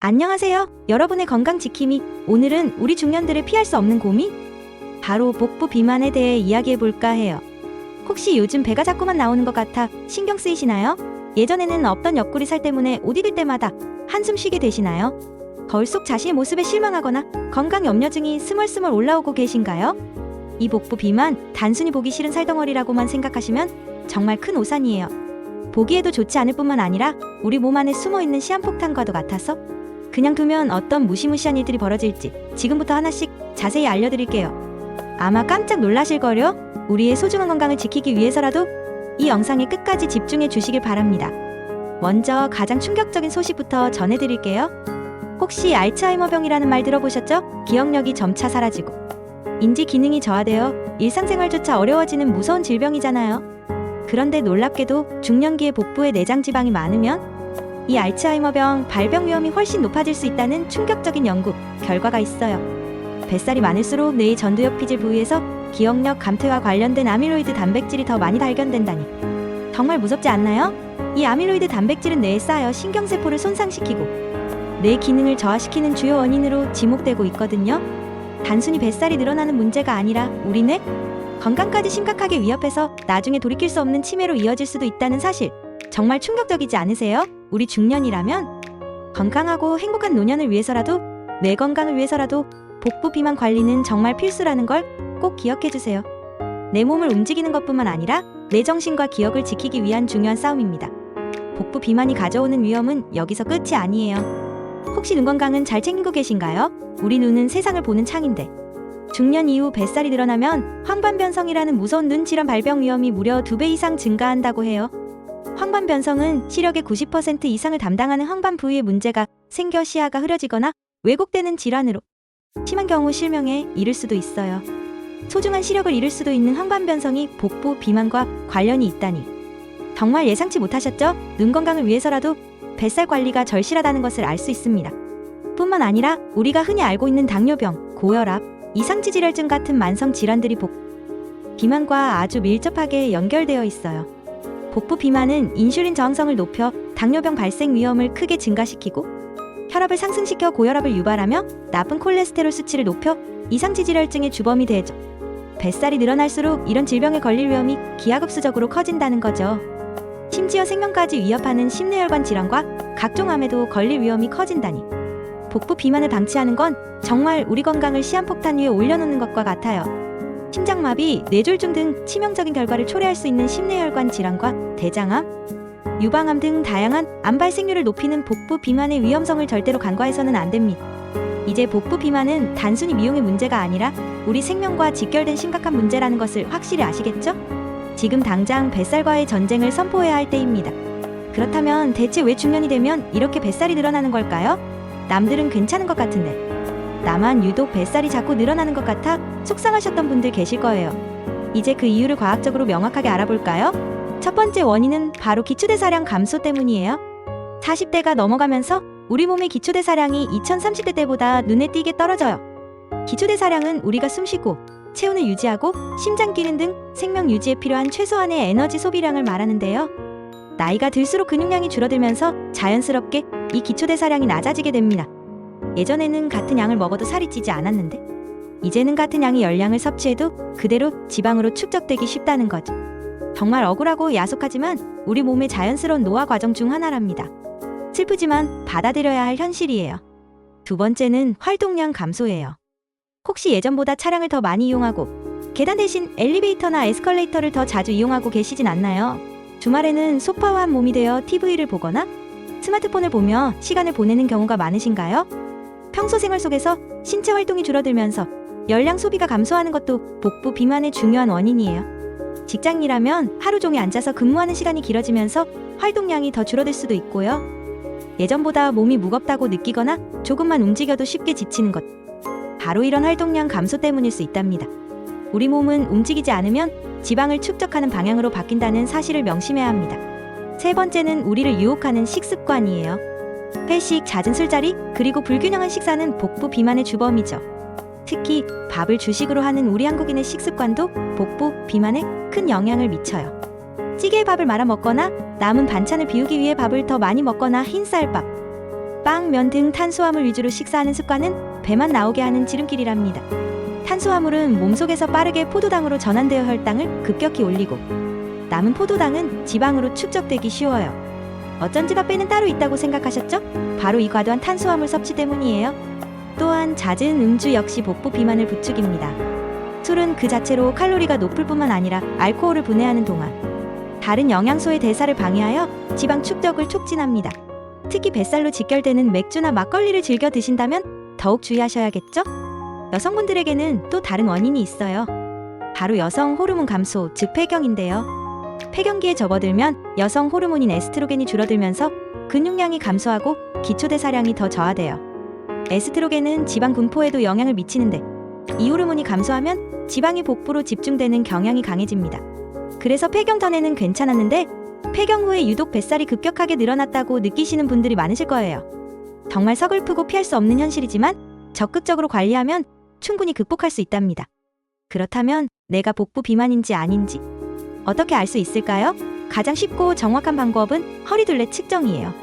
안녕하세요. 여러분의 건강 지킴이. 오늘은 우리 중년들의 피할 수 없는 고민? 바로 복부 비만에 대해 이야기해 볼까 해요. 혹시 요즘 배가 자꾸만 나오는 것 같아 신경 쓰이시나요? 예전에는 없던 옆구리 살 때문에 옷 입을 때마다 한숨 쉬게 되시나요? 거울 속 자신의 모습에 실망하거나 건강 염려증이 스멀스멀 올라오고 계신가요? 이 복부 비만, 단순히 보기 싫은 살덩어리라고만 생각하시면 정말 큰 오산이에요. 보기에도 좋지 않을 뿐만 아니라 우리 몸 안에 숨어있는 시한폭탄과도 같아서 그냥 두면 어떤 무시무시한 일들이 벌어질지 지금부터 하나씩 자세히 알려드릴게요. 아마 깜짝 놀라실걸요? 우리의 소중한 건강을 지키기 위해서라도 이 영상에 끝까지 집중해 주시길 바랍니다. 먼저 가장 충격적인 소식부터 전해드릴게요. 혹시 알츠하이머병이라는 말 들어보셨죠? 기억력이 점차 사라지고 인지 기능이 저하되어 일상생활조차 어려워지는 무서운 질병이잖아요. 그런데 놀랍게도 중년기에 복부에 내장 지방이 많으면 이 알츠하이머병 발병 위험이 훨씬 높아질 수 있다는 충격적인 연구 결과가 있어요. 뱃살이 많을수록 뇌의 전두엽 피질 부위에서 기억력 감퇴와 관련된 아밀로이드 단백질이 더 많이 발견된다니 정말 무섭지 않나요? 이 아밀로이드 단백질은 뇌에 쌓여 신경세포를 손상시키고 뇌 기능을 저하시키는 주요 원인으로 지목되고 있거든요. 단순히 뱃살이 늘어나는 문제가 아니라 우리 뇌 건강까지 심각하게 위협해서 나중에 돌이킬 수 없는 치매로 이어질 수도 있다는 사실 정말 충격적이지 않으세요? 우리 중년이라면 건강하고 행복한 노년을 위해서라도 뇌 건강을 위해서라도 복부 비만 관리는 정말 필수라는 걸 꼭 기억해주세요. 내 몸을 움직이는 것뿐만 아니라 내 정신과 기억을 지키기 위한 중요한 싸움입니다. 복부 비만이 가져오는 위험은 여기서 끝이 아니에요. 혹시 눈 건강은 잘 챙기고 계신가요? 우리 눈은 세상을 보는 창인데 중년 이후 뱃살이 늘어나면 황반변성이라는 무서운 눈 질환 발병 위험이 무려 2배 이상 증가한다고 해요. 황반변성은 시력의 90% 이상을 담당하는 황반 부위에 문제가 생겨 시야가 흐려지거나 왜곡되는 질환으로 심한 경우 실명에 이를 수도 있어요. 소중한 시력을 잃을 수도 있는 황반변성이 복부 비만과 관련이 있다니 정말 예상치 못하셨죠? 눈 건강을 위해서라도 뱃살 관리가 절실하다는 것을 알 수 있습니다. 뿐만 아니라 우리가 흔히 알고 있는 당뇨병, 고혈압, 이상치질혈증 같은 만성 질환들이 복부 비만과 아주 밀접하게 연결되어 있어요. 복부 비만은 인슐린 저항성을 높여 당뇨병 발생 위험을 크게 증가시키고 혈압을 상승시켜 고혈압을 유발하며 나쁜 콜레스테롤 수치를 높여 이상치질혈증의 주범이 되죠. 뱃살이 늘어날수록 이런 질병에 걸릴 위험이 기하급수적으로 커진다는 거죠. 심지어 생명까지 위협하는 심뇌혈관 질환과 각종 암에도 걸릴 위험이 커진다니 복부 비만을 방치하는 건 정말 우리 건강을 시한폭탄 위에 올려놓는 것과 같아요. 심장마비, 뇌졸중 등 치명적인 결과를 초래할 수 있는 심뇌혈관 질환과 대장암, 유방암 등 다양한 암 발생률을 높이는 복부 비만의 위험성을 절대로 간과해서는 안 됩니다. 이제 복부 비만은 단순히 미용의 문제가 아니라 우리 생명과 직결된 심각한 문제라는 것을 확실히 아시겠죠? 지금 당장 뱃살과의 전쟁을 선포해야 할 때입니다. 그렇다면 대체 왜 중년이 되면 이렇게 뱃살이 늘어나는 걸까요? 남들은 괜찮은 것 같은데 나만 유독 뱃살이 자꾸 늘어나는 것 같아 속상하셨던 분들 계실 거예요. 이제 그 이유를 과학적으로 명확하게 알아볼까요? 첫 번째 원인은 바로 기초대사량 감소 때문이에요. 40대가 넘어가면서 우리 몸의 기초대사량이 2030대 때보다 눈에 띄게 떨어져요. 기초대사량은 우리가 숨쉬고 체온을 유지하고 심장 기능 등 생명 유지에 필요한 최소한의 에너지 소비량을 말하는데요. 나이가 들수록 근육량이 줄어들면서 자연스럽게 이 기초대사량이 낮아지게 됩니다. 예전에는 같은 양을 먹어도 살이 찌지 않았는데 이제는 같은 양의 열량을 섭취해도 그대로 지방으로 축적되기 쉽다는 거죠. 정말 억울하고 야속하지만 우리 몸의 자연스러운 노화 과정 중 하나랍니다. 슬프지만 받아들여야 할 현실이에요. 두 번째는 활동량 감소예요. 혹시 예전보다 차량을 더 많이 이용하고 계단 대신 엘리베이터나 에스컬레이터를 더 자주 이용하고 계시진 않나요? 주말에는 소파와 한 몸이 되어 TV를 보거나 스마트폰을 보며 시간을 보내는 경우가 많으신가요? 평소 생활 속에서 신체 활동이 줄어들면서 열량 소비가 감소하는 것도 복부 비만의 중요한 원인이에요. 직장인이라면 하루 종일 앉아서 근무하는 시간이 길어지면서 활동량이 더 줄어들 수도 있고요. 예전보다 몸이 무겁다고 느끼거나 조금만 움직여도 쉽게 지치는 것. 바로 이런 활동량 감소 때문일 수 있답니다. 우리 몸은 움직이지 않으면 지방을 축적하는 방향으로 바뀐다는 사실을 명심해야 합니다. 세 번째는 우리를 유혹하는 식습관이에요. 회식, 잦은 술자리, 그리고 불균형한 식사는 복부 비만의 주범이죠. 특히 밥을 주식으로 하는 우리 한국인의 식습관도 복부 비만에 큰 영향을 미쳐요. 찌개에 밥을 말아 먹거나 남은 반찬을 비우기 위해 밥을 더 많이 먹거나 흰쌀밥, 빵, 면 등 탄수화물 위주로 식사하는 습관은 배만 나오게 하는 지름길이랍니다. 탄수화물은 몸속에서 빠르게 포도당으로 전환되어 혈당을 급격히 올리고 남은 포도당은 지방으로 축적되기 쉬워요. 어쩐지 밥배는 따로 있다고 생각하셨죠? 바로 이 과도한 탄수화물 섭취 때문이에요. 또한 잦은 음주 역시 복부 비만을 부추깁니다. 술은 그 자체로 칼로리가 높을 뿐만 아니라 알코올을 분해하는 동안 다른 영양소의 대사를 방해하여 지방 축적을 촉진합니다. 특히 뱃살로 직결되는 맥주나 막걸리를 즐겨 드신다면 더욱 주의하셔야겠죠? 여성분들에게는 또 다른 원인이 있어요. 바로 여성 호르몬 감소, 즉 폐경인데요. 폐경기에 접어들면 여성 호르몬인 에스트로겐이 줄어들면서 근육량이 감소하고 기초대사량이 더 저하돼요. 에스트로겐은 지방 분포에도 영향을 미치는데 이 호르몬이 감소하면 지방이 복부로 집중되는 경향이 강해집니다. 그래서 폐경 전에는 괜찮았는데 폐경 후에 유독 뱃살이 급격하게 늘어났다고 느끼시는 분들이 많으실 거예요. 정말 서글프고 피할 수 없는 현실이지만 적극적으로 관리하면 충분히 극복할 수 있답니다. 그렇다면 내가 복부 비만인지 아닌지 어떻게 알 수 있을까요? 가장 쉽고 정확한 방법은 허리둘레 측정이에요.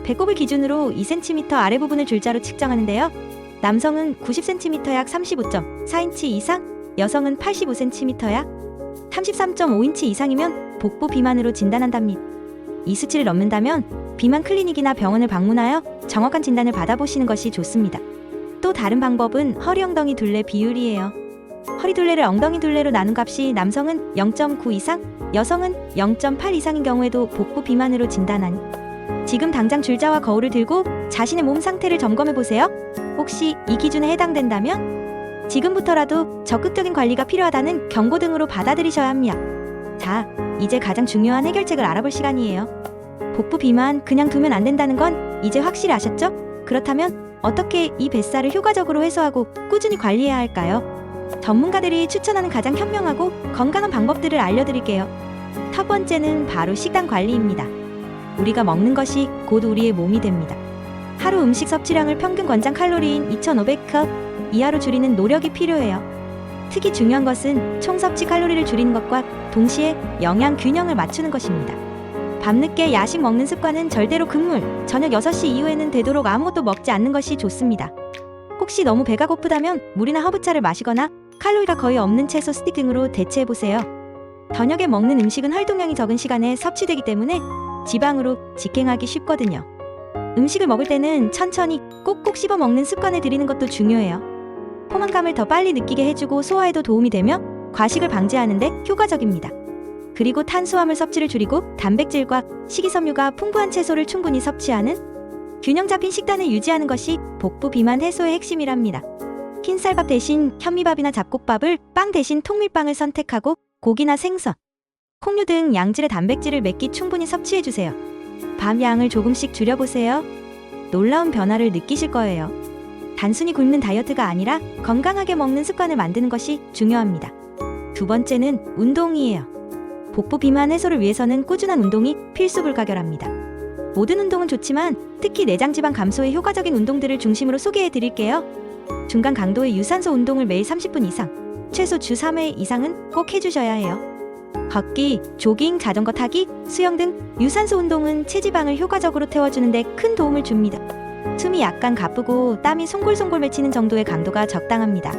배꼽을 기준으로 2cm 아래 부분을 줄자로 측정하는데요. 남성은 90cm 약 35.4인치 이상, 여성은 85cm 약 33.5인치 이상이면 복부 비만으로 진단한답니다. 이 수치를 넘는다면 비만 클리닉이나 병원을 방문하여 정확한 진단을 받아보시는 것이 좋습니다. 또 다른 방법은 허리 엉덩이 둘레 비율이에요. 허리 둘레를 엉덩이 둘레로 나눈 값이 남성은 0.9 이상, 여성은 0.8 이상인 경우에도 복부 비만으로 진단하니 지금 당장 줄자와 거울을 들고 자신의 몸 상태를 점검해보세요. 혹시 이 기준에 해당된다면 지금부터라도 적극적인 관리가 필요하다는 경고 등으로 받아들이셔야 합니다. 자, 이제 가장 중요한 해결책을 알아볼 시간이에요. 복부 비만 그냥 두면 안 된다는 건 이제 확실히 아셨죠? 그렇다면 어떻게 이 뱃살을 효과적으로 해소하고 꾸준히 관리해야 할까요? 전문가들이 추천하는 가장 현명하고 건강한 방법들을 알려드릴게요. 첫 번째는 바로 식단 관리입니다. 우리가 먹는 것이 곧 우리의 몸이 됩니다. 하루 음식 섭취량을 평균 권장 칼로리인 2,500칼 이하로 줄이는 노력이 필요해요. 특히 중요한 것은 총 섭취 칼로리를 줄이는 것과 동시에 영양 균형을 맞추는 것입니다. 밤늦게 야식 먹는 습관은 절대로 금물, 저녁 6시 이후에는 되도록 아무것도 먹지 않는 것이 좋습니다. 혹시 너무 배가 고프다면 물이나 허브차를 마시거나 칼로리가 거의 없는 채소 스틱 등으로 대체해보세요. 저녁에 먹는 음식은 활동량이 적은 시간에 섭취되기 때문에 지방으로 직행하기 쉽거든요. 음식을 먹을 때는 천천히 꼭꼭 씹어 먹는 습관을 들이는 것도 중요해요. 포만감을 더 빨리 느끼게 해주고 소화에도 도움이 되며 과식을 방지하는 데 효과적입니다. 그리고 탄수화물 섭취를 줄이고 단백질과 식이섬유가 풍부한 채소를 충분히 섭취하는 균형 잡힌 식단을 유지하는 것이 복부 비만 해소의 핵심이랍니다. 흰쌀밥 대신 현미밥이나 잡곡밥을, 빵 대신 통밀빵을 선택하고 고기나 생선, 콩류 등 양질의 단백질을 몇 끼 충분히 섭취해주세요. 밥 양을 조금씩 줄여보세요. 놀라운 변화를 느끼실 거예요. 단순히 굶는 다이어트가 아니라 건강하게 먹는 습관을 만드는 것이 중요합니다. 두 번째는 운동이에요. 복부 비만 해소를 위해서는 꾸준한 운동이 필수불가결합니다. 모든 운동은 좋지만 특히 내장 지방 감소에 효과적인 운동들을 중심으로 소개해 드릴게요. 중간 강도의 유산소 운동을 매일 30분 이상, 최소 주 3회 이상은 꼭 해주셔야 해요. 걷기, 조깅, 자전거 타기, 수영 등 유산소 운동은 체지방을 효과적으로 태워주는 데 큰 도움을 줍니다. 숨이 약간 가쁘고 땀이 송골송골 맺히는 정도의 강도가 적당합니다.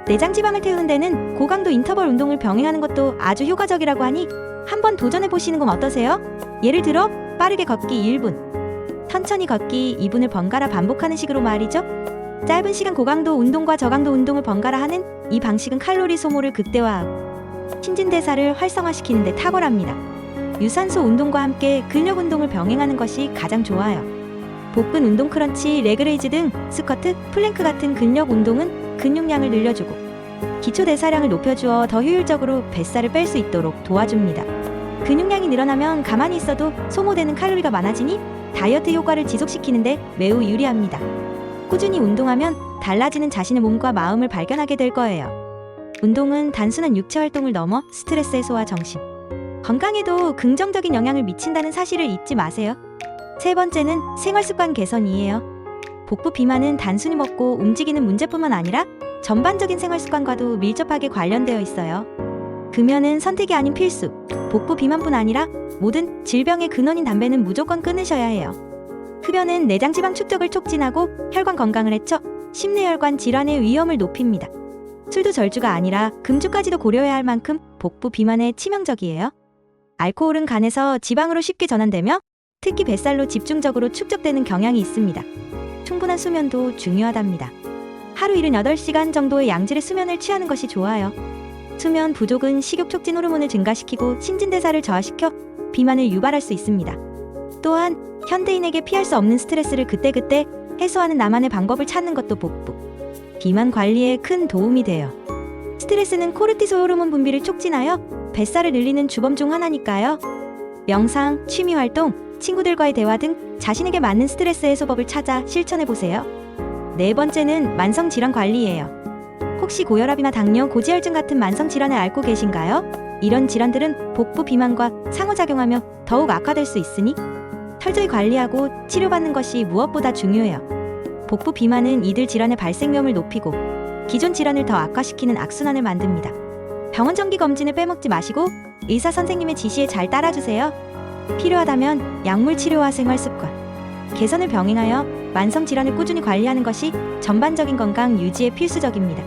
내장 지방을 태우는 데는 고강도 인터벌 운동을 병행하는 것도 아주 효과적이라고 하니 한번 도전해보시는 건 어떠세요? 예를 들어 빠르게 걷기 1분, 천천히 걷기 2분을 번갈아 반복하는 식으로 말이죠. 짧은 시간 고강도 운동과 저강도 운동을 번갈아 하는 이 방식은 칼로리 소모를 극대화하고 신진대사를 활성화시키는 데 탁월합니다. 유산소 운동과 함께 근력 운동을 병행하는 것이 가장 좋아요. 복근 운동 크런치, 레그레이즈 등 스쿼트, 플랭크 같은 근력 운동은 근육량을 늘려주고 기초 대사량을 높여주어 더 효율적으로 뱃살을 뺄 수 있도록 도와줍니다. 근육량이 늘어나면 가만히 있어도 소모되는 칼로리가 많아지니 다이어트 효과를 지속시키는데 매우 유리합니다. 꾸준히 운동하면 달라지는 자신의 몸과 마음을 발견하게 될 거예요. 운동은 단순한 육체 활동을 넘어 스트레스 해소와 정신, 건강에도 긍정적인 영향을 미친다는 사실을 잊지 마세요. 세 번째는 생활습관 개선이에요. 복부 비만은 단순히 먹고 움직이는 문제뿐만 아니라 전반적인 생활습관과도 밀접하게 관련되어 있어요. 금연은 선택이 아닌 필수. 복부 비만뿐 아니라 모든 질병의 근원인 담배는 무조건 끊으셔야 해요. 흡연은 내장 지방 축적을 촉진하고 혈관 건강을 해쳐 심뇌혈관 질환의 위험을 높입니다. 술도 절주가 아니라 금주까지도 고려해야 할 만큼 복부 비만에 치명적이에요. 알코올은 간에서 지방으로 쉽게 전환되며 특히 뱃살로 집중적으로 축적되는 경향이 있습니다. 충분한 수면도 중요하답니다. 하루 78시간 정도의 양질의 수면을 취하는 것이 좋아요. 수면 부족은 식욕 촉진 호르몬을 증가시키고 신진대사를 저하시켜 비만을 유발할 수 있습니다. 또한 현대인에게 피할 수 없는 스트레스를 그때그때 해소하는 나만의 방법을 찾는 것도 복부 비만 관리에 큰 도움이 돼요. 스트레스는 코르티솔 호르몬 분비를 촉진하여 뱃살을 늘리는 주범 중 하나니까요. 명상, 취미활동, 친구들과의 대화 등 자신에게 맞는 스트레스 해소법을 찾아 실천해보세요. 네 번째는 만성질환 관리예요. 혹시 고혈압이나 당뇨, 고지혈증 같은 만성질환을 앓고 계신가요? 이런 질환들은 복부 비만과 상호작용하며 더욱 악화될 수 있으니 철저히 관리하고 치료받는 것이 무엇보다 중요해요. 복부 비만은 이들 질환의 발생률을 높이고 기존 질환을 더 악화시키는 악순환을 만듭니다. 병원 정기 검진을 빼먹지 마시고 의사 선생님의 지시에 잘 따라주세요. 필요하다면 약물 치료와 생활습관 개선을 병행하여 만성 질환을 꾸준히 관리하는 것이 전반적인 건강 유지에 필수적입니다.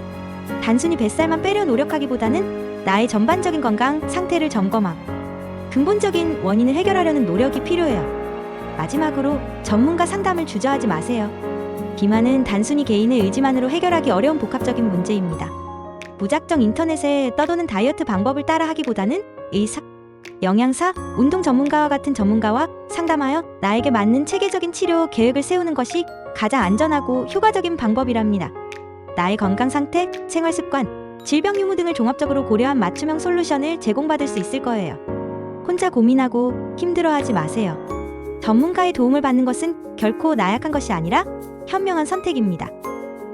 단순히 뱃살만 빼려 노력하기보다는 나의 전반적인 건강 상태를 점검하고 근본적인 원인을 해결하려는 노력이 필요해요. 마지막으로 전문가 상담을 주저하지 마세요. 비만은 단순히 개인의 의지만으로 해결하기 어려운 복합적인 문제입니다. 무작정 인터넷에 떠도는 다이어트 방법을 따라하기보다는 의사, 영양사, 운동 전문가와 같은 전문가와 상담하여 나에게 맞는 체계적인 치료 계획을 세우는 것이 가장 안전하고 효과적인 방법이랍니다. 나의 건강 상태, 생활 습관, 질병 유무 등을 종합적으로 고려한 맞춤형 솔루션을 제공받을 수 있을 거예요. 혼자 고민하고 힘들어하지 마세요. 전문가의 도움을 받는 것은 결코 나약한 것이 아니라 현명한 선택입니다.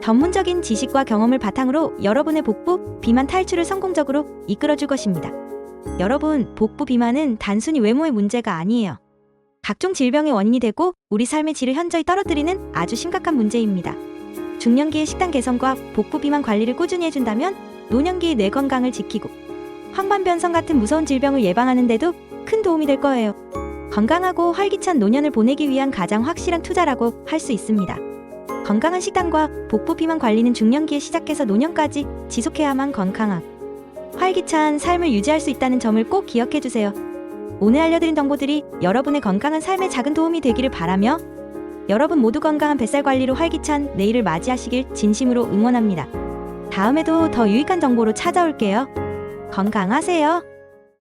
전문적인 지식과 경험을 바탕으로 여러분의 복부 비만 탈출을 성공적으로 이끌어줄 것입니다. 여러분, 복부 비만은 단순히 외모의 문제가 아니에요. 각종 질병의 원인이 되고 우리 삶의 질을 현저히 떨어뜨리는 아주 심각한 문제입니다. 중년기의 식단 개선과 복부 비만 관리를 꾸준히 해준다면 노년기의 뇌 건강을 지키고 황반변성 같은 무서운 질병을 예방하는 데도 큰 도움이 될 거예요. 건강하고 활기찬 노년을 보내기 위한 가장 확실한 투자라고 할 수 있습니다. 건강한 식단과 복부 비만 관리는 중년기에 시작해서 노년까지 지속해야만 건강하고 활기찬 삶을 유지할 수 있다는 점을 꼭 기억해 주세요. 오늘 알려드린 정보들이 여러분의 건강한 삶에 작은 도움이 되기를 바라며 여러분 모두 건강한 뱃살 관리로 활기찬 내일을 맞이하시길 진심으로 응원합니다. 다음에도 더 유익한 정보로 찾아올게요. 건강하세요.